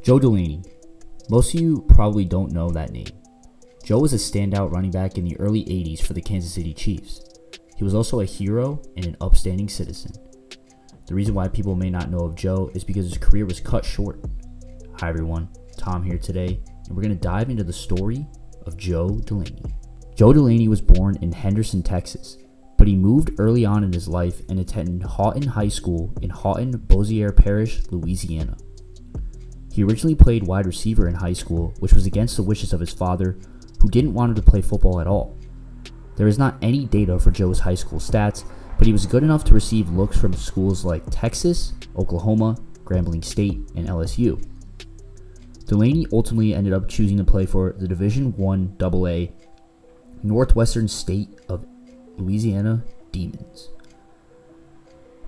Joe Delaney. Most of you probably don't know that name. Joe was a standout running back in the early 80s for the Kansas City Chiefs. He was also a hero and an upstanding citizen. The reason why people may not know of Joe is because his career was cut short. Hi everyone, Tom here today, and we're going to dive into the story of Joe Delaney. Joe Delaney was born in Henderson, Texas, but he moved early on in his life and attended Houghton High School in Houghton, Bossier Parish, Louisiana. He originally played wide receiver in high school, which was against the wishes of his father, who didn't want him to play football at all. There is not any data for Joe's high school stats, but he was good enough to receive looks from schools like Texas, Oklahoma, Grambling State, and LSU. Delaney ultimately ended up choosing to play for the Division I AA Northwestern State of Louisiana Demons.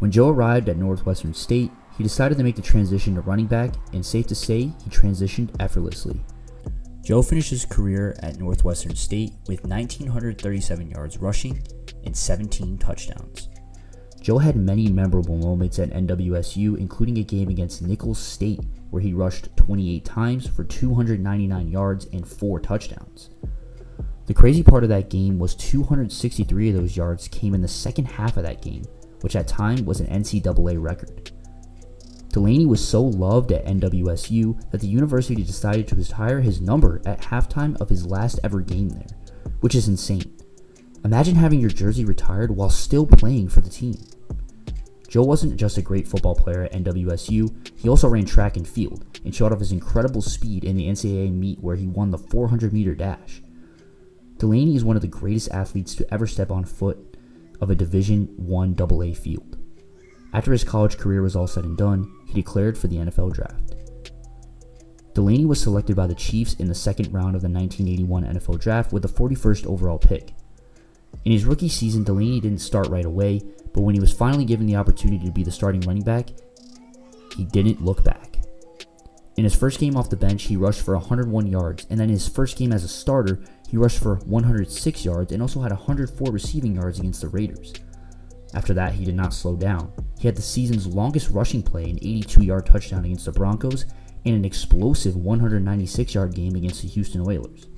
When Joe arrived at Northwestern State, he decided to make the transition to running back, and safe to say, he transitioned effortlessly. Joe finished his career at Northwestern State with 1,937 yards rushing and 17 touchdowns. Joe had many memorable moments at NWSU, including a game against Nicholls State where he rushed 28 times for 299 yards and 4 touchdowns. The crazy part of that game was 263 of those yards came in the second half of that game, which at time was an NCAA record. Delaney was so loved at NWSU that the university decided to retire his number at halftime of his last ever game there, which is insane. Imagine having your jersey retired while still playing for the team. Joe wasn't just a great football player at NWSU, he also ran track and field and showed off his incredible speed in the NCAA meet where he won the 400-meter dash. Delaney is one of the greatest athletes to ever step on foot of a Division I AA field. After his college career was all said and done, he declared for the NFL draft. Delaney was selected by the Chiefs in the second round of the 1981 NFL draft with the 41st overall pick. In his rookie season, Delaney didn't start right away, but when he was finally given the opportunity to be the starting running back, he didn't look back. In his first game off the bench, he rushed for 101 yards, and then in his first game as a starter, he rushed for 106 yards and also had 104 receiving yards against the Raiders. After that, he did not slow down. He had the season's longest rushing play, an 82-yard touchdown against the Broncos, and an explosive 196-yard game against the Houston Oilers.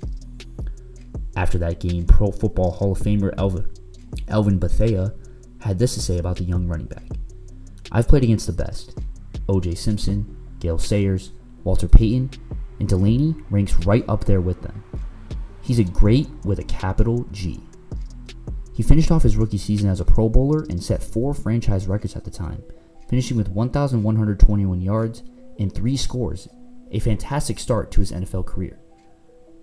After that game, Pro Football Hall of Famer Elvin Bethea had this to say about the young running back. "I've played against the best. O.J. Simpson, Gale Sayers, Walter Payton, and Delaney ranks right up there with them. He's a great with a capital G." He finished off his rookie season as a Pro Bowler and set 4 franchise records at the time, finishing with 1,121 yards and 3 scores, a fantastic start to his NFL career.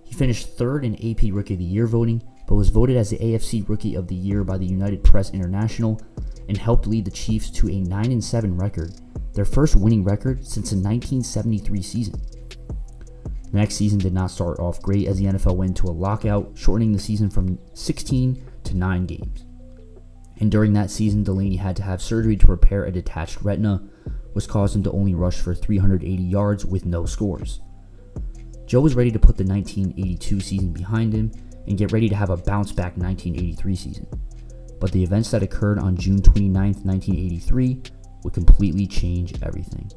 He finished 3rd in AP Rookie of the Year voting, but was voted as the AFC Rookie of the Year by the United Press International and helped lead the Chiefs to a 9-7 record, their first winning record since the 1973 season. The next season did not start off great as the NFL went into a lockout, shortening the season from 16 to 9 games. And during that season, Delaney had to have surgery to repair a detached retina, which caused him to only rush for 380 yards with no scores. Joe was ready to put the 1982 season behind him and get ready to have a bounce-back 1983 season. But the events that occurred on June 29, 1983 would completely change everything.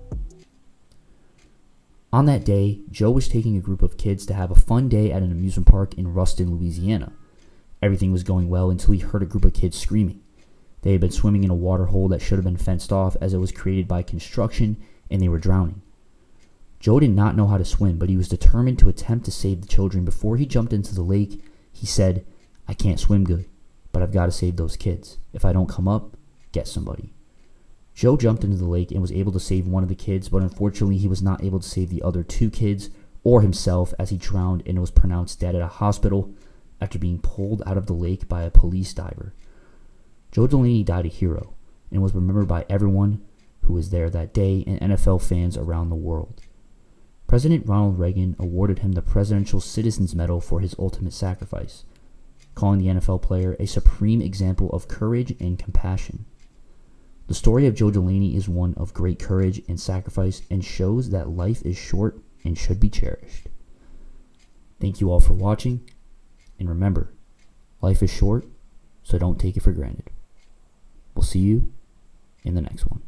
On that day, Joe was taking a group of kids to have a fun day at an amusement park in Ruston, Louisiana. Everything was going well until he heard a group of kids screaming. They had been swimming in a water hole that should have been fenced off as it was created by construction, and they were drowning. Joe did not know how to swim, but he was determined to attempt to save the children. Before he jumped into the lake, he said, "I can't swim good, but I've got to save those kids. If I don't come up, get somebody." Joe jumped into the lake and was able to save one of the kids, but unfortunately he was not able to save the other 2 kids or himself as he drowned and was pronounced dead at a hospital after being pulled out of the lake by a police diver. Joe Delaney died a hero and was remembered by everyone who was there that day and NFL fans around the world. President Ronald Reagan awarded him the Presidential Citizens Medal for his ultimate sacrifice, calling the NFL player a supreme example of courage and compassion. The story of Joe Delaney is one of great courage and sacrifice and shows that life is short and should be cherished. Thank you all for watching, and remember, life is short, so don't take it for granted. We'll see you in the next one.